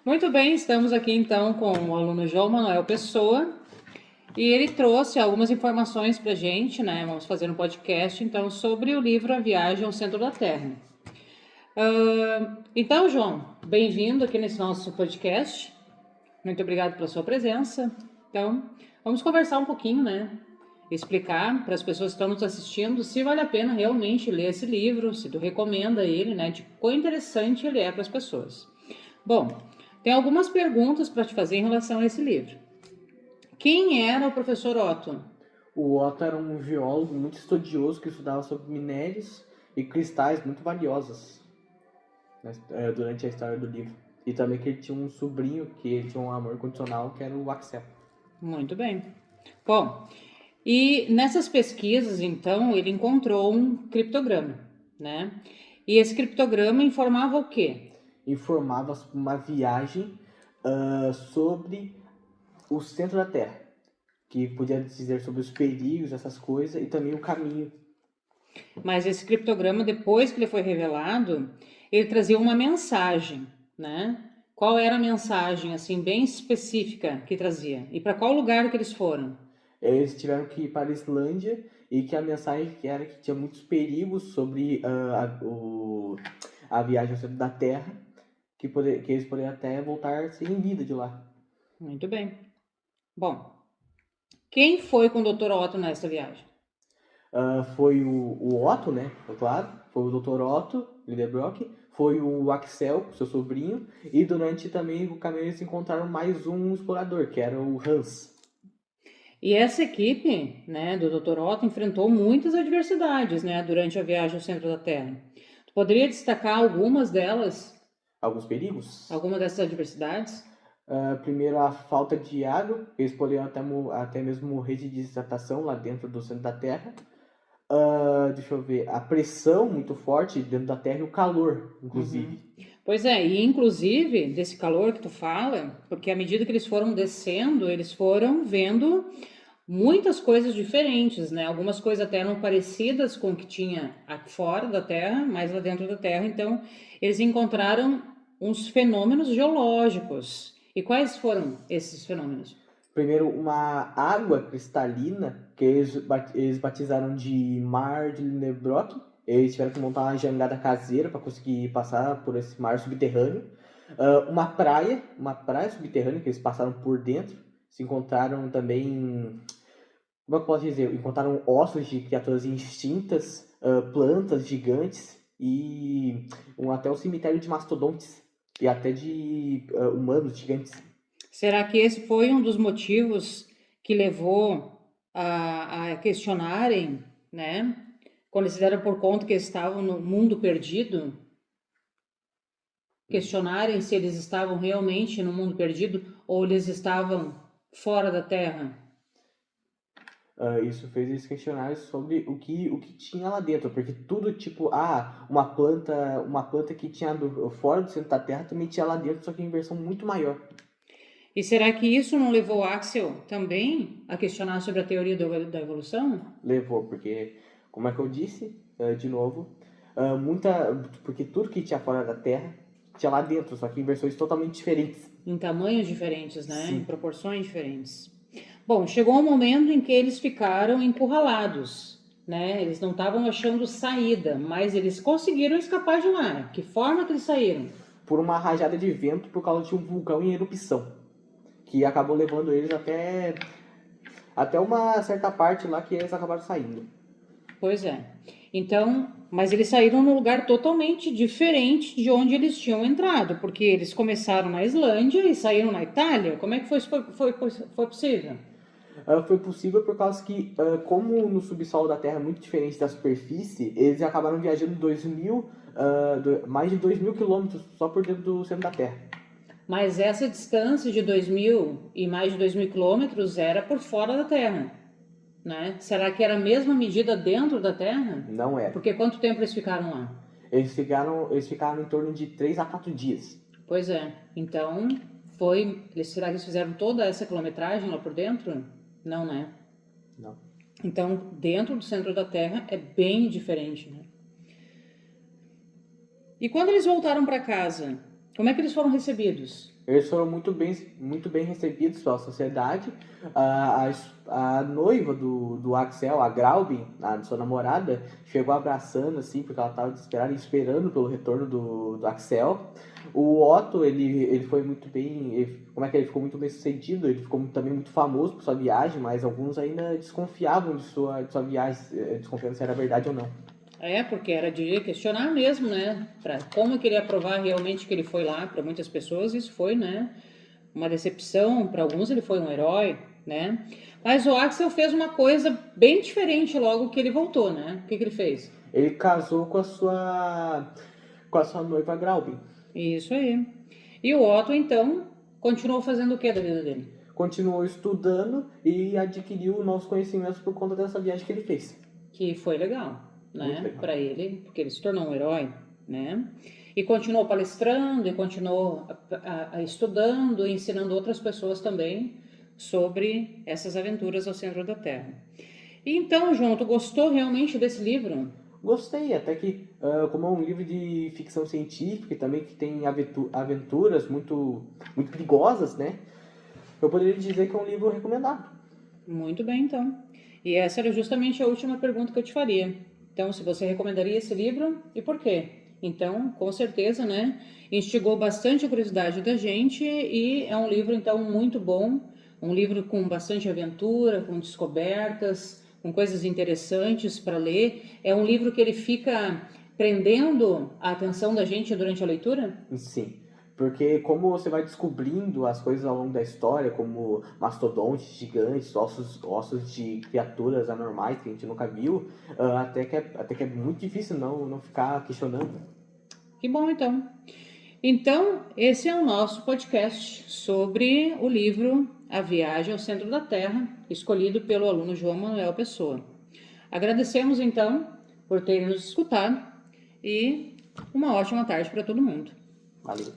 Muito bem, estamos aqui então com o aluno João Manuel Pessoa e ele trouxe algumas informações para a gente, né? Vamos fazer um podcast então sobre o livro A Viagem ao Centro da Terra. Então, João, bem-vindo aqui nesse nosso podcast. Muito obrigado pela sua presença. Então, vamos conversar um pouquinho, né? Explicar para as pessoas que estão nos assistindo se vale a pena realmente ler esse livro, se tu recomenda ele, né? De quão interessante ele é para as pessoas. Bom, tem algumas perguntas para te fazer em relação a esse livro. Quem era o professor Otto? O Otto era um geólogo muito estudioso que estudava sobre minérios e cristais muito valiosos, né, durante a história do livro. E também que ele tinha um sobrinho que ele tinha um amor condicional, que era o Axel. Muito bem. Bom, e nessas pesquisas, então, ele encontrou um criptograma, né? E esse criptograma informava o quê? Informava sobre uma viagem sobre o centro da Terra, que podia dizer sobre os perigos, essas coisas, e também o caminho. Mas esse criptograma, depois que ele foi revelado, ele trazia uma mensagem, né? Qual era a mensagem, assim, bem específica que trazia? E para qual lugar que eles foram? Eles tiveram que ir para a Islândia e que a mensagem era que tinha muitos perigos sobre a viagem ao centro da Terra, que eles poderiam até voltar sem vida de lá. Muito bem. Bom, quem foi com o Dr. Otto nessa viagem? Foi o Otto, né? Claro, foi o Dr. Otto Lidenbrock, foi o Axel, seu sobrinho, e durante também o caminho eles encontraram mais um explorador, que era o Hans. E essa equipe, né, do Dr. Otto enfrentou muitas adversidades, né, durante a viagem ao centro da Terra. Tu poderia destacar algumas delas, Alguns perigos. alguma dessas adversidades? Primeiro, a falta de água, eles poderiam até mesmo morrer de desidratação lá dentro do centro da Terra. Deixa eu ver, a pressão muito forte dentro da Terra e o calor, inclusive. Pois é, e inclusive desse calor que tu fala, porque à medida que eles foram descendo, eles foram vendo muitas coisas diferentes, né? Algumas coisas até eram parecidas com o que tinha fora da Terra, mas lá dentro da Terra. Então, eles encontraram uns fenômenos geológicos. E quais foram esses fenômenos? Primeiro, uma água cristalina, que eles batizaram de Mar de Lindebrock. Eles tiveram que montar uma jangada caseira para conseguir passar por esse mar subterrâneo. Uma praia subterrânea que eles passaram por dentro. Se encontraram também, como eu posso dizer, encontraram ossos de criaturas extintas, plantas gigantes e até um cemitério de mastodontes e até de humanos gigantes. Será que esse foi um dos motivos que levou a questionarem, né? Quando eles se deram por conta que eles estavam no mundo perdido, questionarem se eles estavam realmente no mundo perdido ou eles estavam fora da Terra. Isso fez eles questionarem sobre o que tinha lá dentro, porque tudo tipo, uma planta que tinha fora do centro da Terra também tinha lá dentro, só que em versão muito maior. E será que isso não levou Axel também a questionar sobre a teoria da evolução? Levou, porque, como é que eu disse, de novo, porque tudo que tinha fora da Terra tinha lá dentro, só que em versões totalmente diferentes. Em tamanhos diferentes, né? Em Sim. proporções diferentes. Bom, chegou um momento em que eles ficaram encurralados, né? Eles não estavam achando saída, mas eles conseguiram escapar de lá. Que forma que eles saíram? Por uma rajada de vento por causa de um vulcão em erupção, que acabou levando eles até uma certa parte lá que eles acabaram saindo. Pois é. Então, mas eles saíram num lugar totalmente diferente de onde eles tinham entrado, porque eles começaram na Islândia e saíram na Itália. Como é que foi possível? Foi possível por causa que, como no subsolo da Terra é muito diferente da superfície, eles acabaram viajando mais de 2.000 quilômetros só por dentro do centro da Terra. Mas essa distância de 2.000 e mais de 2.000 quilômetros era por fora da Terra, né? Será que era a mesma medida dentro da Terra? Não era. Porque quanto tempo eles ficaram lá? Eles ficaram em torno de 3 a 4 dias. Pois é. Então, será que eles fizeram toda essa quilometragem lá por dentro? Não, né? Não. Então, dentro do centro da Terra é bem diferente, né? E quando eles voltaram para casa, Como é que eles foram recebidos? Eles foram muito bem recebidos pela sociedade. A noiva do Axel, a Graubin, a sua namorada, chegou abraçando, assim, porque ela estava desesperada e esperando pelo retorno do Axel. O Otto, ele foi muito bem... Ele ficou muito bem sucedido, ele ficou também muito famoso por sua viagem, mas alguns ainda desconfiavam de sua viagem, desconfiando se era verdade ou não. Porque era de questionar mesmo, né? Como que ele ia provar realmente que ele foi lá. Para muitas pessoas isso foi, né, uma decepção. Para alguns ele foi um herói, né? Mas o Axel fez uma coisa bem diferente logo que ele voltou, né? O que ele fez? Ele casou com a sua noiva Graubin. Isso aí. E o Otto, então, continuou fazendo o que da vida dele? Continuou estudando e adquiriu novos conhecimentos por conta dessa viagem que ele fez. Que foi legal, né, para ele, porque ele se tornou um herói, né? E continuou palestrando e continuou estudando e ensinando outras pessoas também sobre essas aventuras ao centro da Terra. E então, João, tu gostou realmente desse livro? Gostei, até que, como é um livro de ficção científica e também que tem aventuras muito, muito perigosas, né? Eu poderia dizer que é um livro recomendado. Muito bem, então. E essa era justamente a última pergunta que eu te faria. Então, se você recomendaria esse livro e por quê? Então, com certeza, né? Instigou bastante a curiosidade da gente e é um livro, então, muito bom. Um livro com bastante aventura, com descobertas, com coisas interessantes para ler. É um livro que ele fica prendendo a atenção da gente durante a leitura? Sim, porque como você vai descobrindo as coisas ao longo da história, como mastodontes gigantes, ossos de criaturas anormais que a gente nunca viu, até que é muito difícil não ficar questionando. Que bom, então. Então, esse é o nosso podcast sobre o livro A Viagem ao Centro da Terra, escolhido pelo aluno João Manuel Pessoa. Agradecemos, então, por terem nos escutado e uma ótima tarde para todo mundo. Valeu.